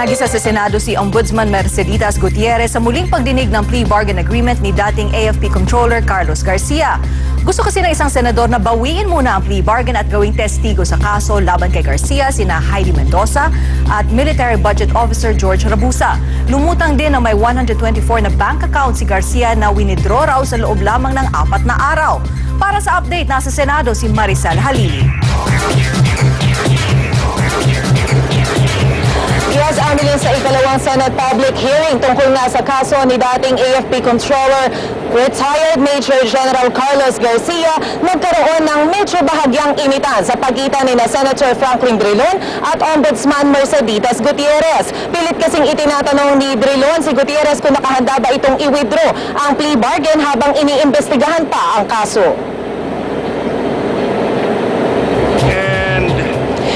Nagisa sa Senado si Ombudsman Merceditas Gutierrez sa muling pagdinig ng plea bargain agreement ni dating AFP Controller Carlos Garcia. Gusto kasi ng isang senador na bawiin muna ang plea bargain at gawing testigo sa kaso laban kay Garcia sina Heidi Mendoza at Military Budget Officer George Rabusa. Lumutang din na may 124 na bank account si Garcia na winidraw raw sa loob lamang ng 4 na araw. Para sa update, nasa Senado si Marisal Halili. Yes, Amelie, sa ikalawang Senate public hearing tungkol nga sa kaso ni dating AFP Controller, retired Major General Carlos Garcia, nagkaroon ng medyo bahagyang initan sa pagitan ni Senator Franklin Drilon at Ombudsman Merceditas Gutierrez. Pilit kasing itinatanong ni Drilon si Gutierrez kung nakahanda ba itong i-withdraw ang plea bargain habang iniimbestigahan pa ang kaso.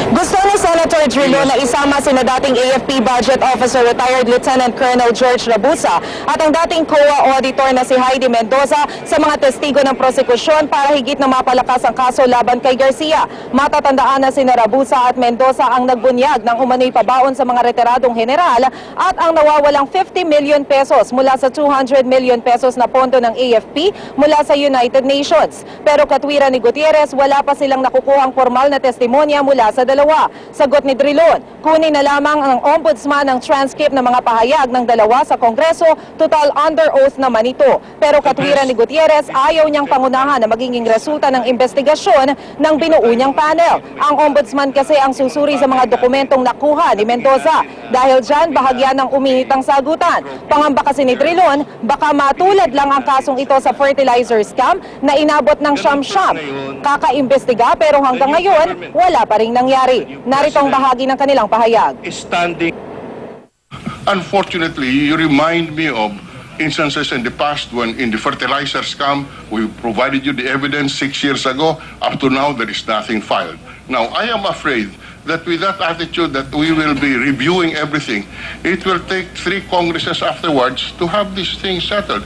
Gusto ni Senator Drilon na isama sina dating AFP Budget Officer retired Lieutenant Colonel George Rabusa at ang dating COA auditor na si Heidi Mendoza sa mga testigo ng prosekusyon para higit na mapalakas ang kaso laban kay Garcia. Matatandaan na sina Rabusa at Mendoza ang nagbunyag ng umano'y pabaon sa mga retiradong general at ang nawawalang 50 million pesos mula sa 200 million pesos na pondo ng AFP mula sa United Nations. Pero katwiran ni Gutierrez, wala pa silang nakukuhang formal na testimonya mula sa dalawa. Sagot ni Drilon, kunin na lamang ang ombudsman ng transcript ng mga pahayag ng dalawa sa Kongreso, total under oath naman ito. Pero katwiran ni Gutierrez, ayaw niyang pangunahan na magiging resulta ng investigasyon ng binuo niyang panel. Ang ombudsman kasi ang susuri sa mga dokumentong nakuha ni Mendoza. Dahil dyan, bahagyan ng uminitang sagutan. Pangamba kasi ni Drilon, baka matulad lang ang kasong ito sa fertilizer scam na inabot ng siyam-siyam. Kakaimbestiga pero hanggang ngayon, wala pa ring nangyari. Narito ang bahagi ng kanilang pahayag. Unfortunately, you remind me of instances in the past when in the fertilizer scam, we provided you the evidence 6 years ago. Up to now, there is nothing filed. Now, I am afraid that with that attitude that we will be reviewing everything, it will take 3 Congresses afterwards to have these things settled.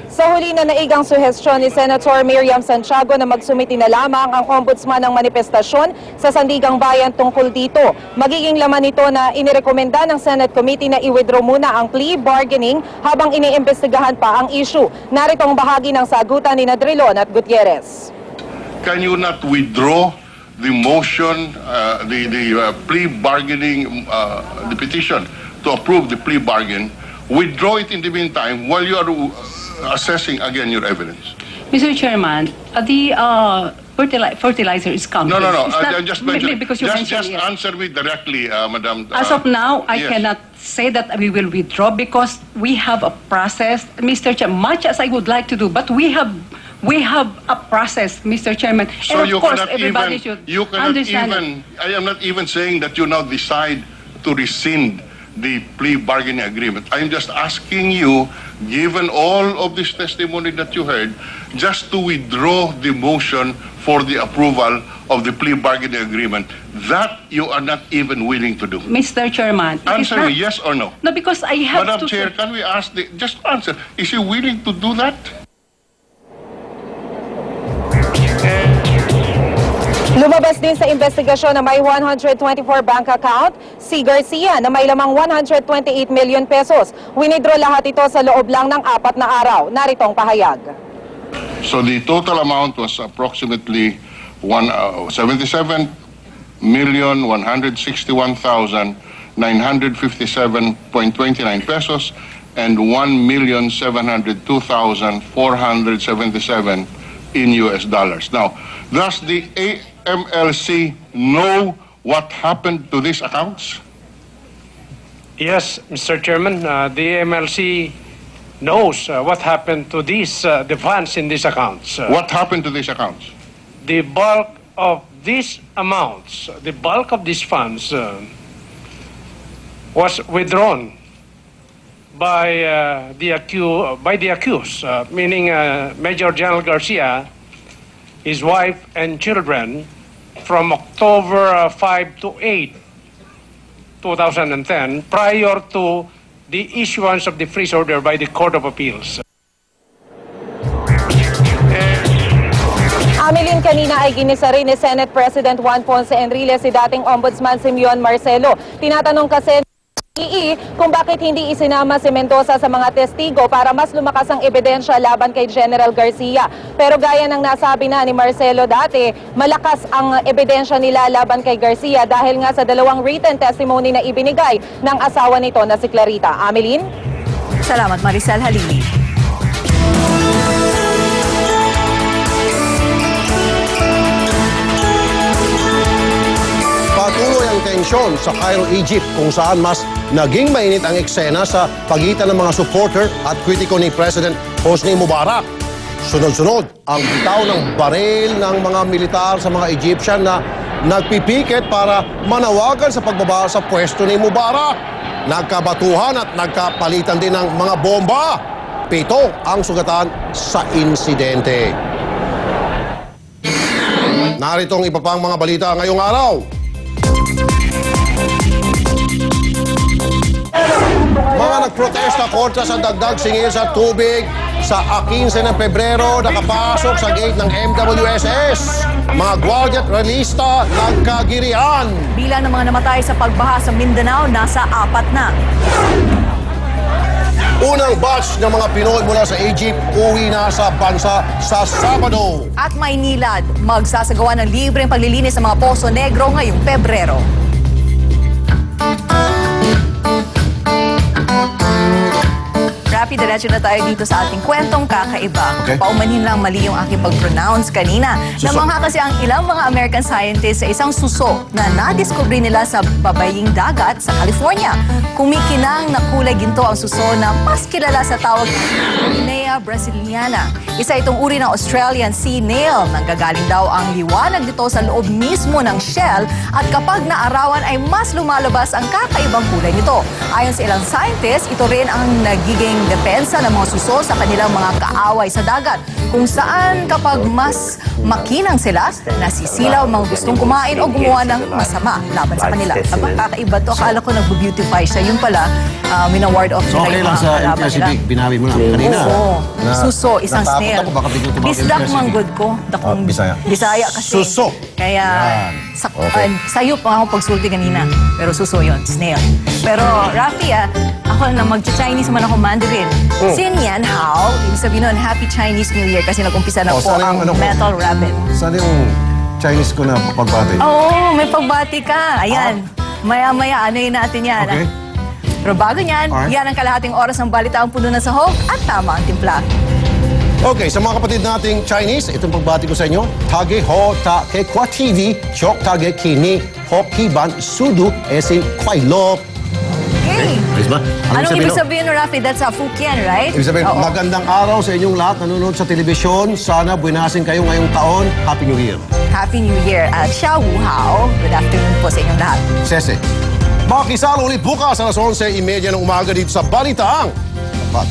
Sa huli na naigang suhestyon ni Senator Miriam Santiago na magsumiti na lamang ang ombudsman ng manifestasyon sa Sandigang Bayan tungkol dito. Magiging laman nito na inirekomenda ng Senate Committee na i-withdraw muna ang plea bargaining habang iniimbestigahan pa ang issue. Narito ang bahagi ng sagutan ni Drilon at Gutierrez. Can you not withdraw the motion, the plea bargaining, the petition to approve the plea bargain? Withdraw it in the meantime while you are assessing again your evidence. Mr. Chairman, the fertilizer is coming. No. I just mentioned. Because you Just yes. answer me directly, Madam. As of now, I yes. cannot say that we will withdraw because we have a process, Mr. Chairman. Much as I would like to do, but we have a process, Mr. Chairman. So and you of course, cannot everybody even. should You cannot understand even. I am not even saying that you now decide to rescind the plea bargaining agreement. I'm just asking you, given all of this testimony that you heard, just to withdraw the motion for the approval of the plea bargaining agreement. That you are not even willing to do. Mr. Chairman. Answer me, yes or no? No, because I have Madam to... Chair, can we ask just answer, is he willing to do that? Lumabas din sa investigasyon na may 124 bank account si Garcia na may lamang 128 million pesos. Winidraw lahat ito sa loob lang ng 4 na araw. Narito ang pahayag. So the total amount was approximately 77,161,957.29 pesos and 1,702,477 in US dollars. Now, does the AMLC know what happened to these accounts? Yes, Mr. Chairman, the AMLC knows what happened to these the funds in these accounts. What happened to these accounts? The bulk of these amounts, the bulk of these funds was withdrawn by the accused, meaning Major General Garcia, his wife and children, from October 5 to 8, 2010, prior to the issuance of the freeze order by the Court of Appeals. Amelin, kanina ay ginisa rin ni Senate President Juan Ponce Enrile si dating Ombudsman Simeon Marcelo. Tinatanong kasi kung bakit hindi isinama si Mendoza sa mga testigo para mas lumakas ang ebidensya laban kay General Garcia. Pero gaya ng nasabi na ni Marcelo dati, malakas ang ebidensya nila laban kay Garcia dahil nga sa dalawang written testimony na ibinigay ng asawa nito na si Clarita. Amelin? Salamat, Maricel Halili. Patuloy ang tensyon sa Cairo, Egypt kung saan mas naging mainit ang eksena sa pagitan ng mga supporter at kritiko ni President Hosni Mubarak. Sunod-sunod ang bitaw ng baril ng mga militar sa mga Egyptian na nagpipiket para manawagan sa pagbaba sa pwesto ni Mubarak. Nagkabatuhan at nagkapalitan din ng mga bomba. 7 ang sugatan sa insidente. Narito ang iba pang mga balita ngayong araw. Mga nagprotesta kontra sa dagdag singil sa tubig sa 15 ng Pebrero nakapasok sa gate ng MWSS. Mga gwardiya at realista nagkagirian. Bilang ng mga namatay sa pagbaha sa Mindanao, nasa 4 na. Unang batch ng mga Pinoy mula sa Egypt uwi na sa bansa sa Sabado. At Maynilad, magsasagawa ng libreng paglilinis sa mga Poso Negro ngayong Pebrero. Rapi, diretso na tayo dito sa ating kwentong kakaiba. Okay. Paumanhin lang mali yung aking pag-pronounce kanina. Suso. Namangha kasi ang ilang mga American scientists sa isang suso na nadiskubre nila sa babaying dagat sa California. Kumikinang na kulay ginto ang suso na mas kilala sa tawag Guinea brasiliana. Isa itong uri ng Australian sea snail. Nanggagaling daw ang liwanag nito sa loob mismo ng shell at kapag naarawan ay mas lumalabas ang kakaibang kulay nito. Ayon sa ilang scientists, ito rin ang nagiging depensa ng mga suso sa kanilang mga kaaway sa dagat. Kung saan kapag mas makinang sila, nasisilaw mga gustong kumain o gumawa ng masama laban sa kanila. Aba, kakaiba to. Akala ko nag-beautify siya. Yun pala, minaward off nila Okay yung lang mga sa kalaban nila. MTSB, binawi mo na kanina. Oo. Na- Suso, isang natakot snail. ako, baka biglang tumawag Bisdak MTSB. manggod ko. Dakong Bisaya. Bisaya kasi. Suso. Kaya, Okay. sayop pa ako pagsulti kanina. Pero suso yun, snail. Pero, Rafi, ako na mag-Chinese man ako Mandarin. Sin Yan Hao, ibig sabihin nun, Happy Chinese New Year kasi nag-umpisa na po sana ang yung ano ko? Metal Rabbit. Saan yung Chinese ko na pagbati? Oo, may pagbati ka. Ayan. Maya-maya, ano yun natin yan. Okay. Pero bago niyan, Alright. yan ang kalahating oras ng balita ang puno ng sahog at tama ang timpla. Okay, sa mga kapatid nating Chinese, itong pagbati ko sa inyo. Tage ho ta ke kwa TV, chok tage kini, ho kiban, sudu, esi kwai lo. Okay. Ayos ba? Anong ibig sabihin, Rafi? That's a Fukien, right? Ibig sabihin, Oo. magandang araw sa inyong lahat nanonood sa telebisyon. Sana buwinasin kayo ngayong taon. Happy New Year. Happy New Year at Xiao Wu Hao. Good afternoon po sa inyong lahat. Sese. Makisala ulit bukas alas 11:30 ng umaga dito sa Balitaang. Tapat.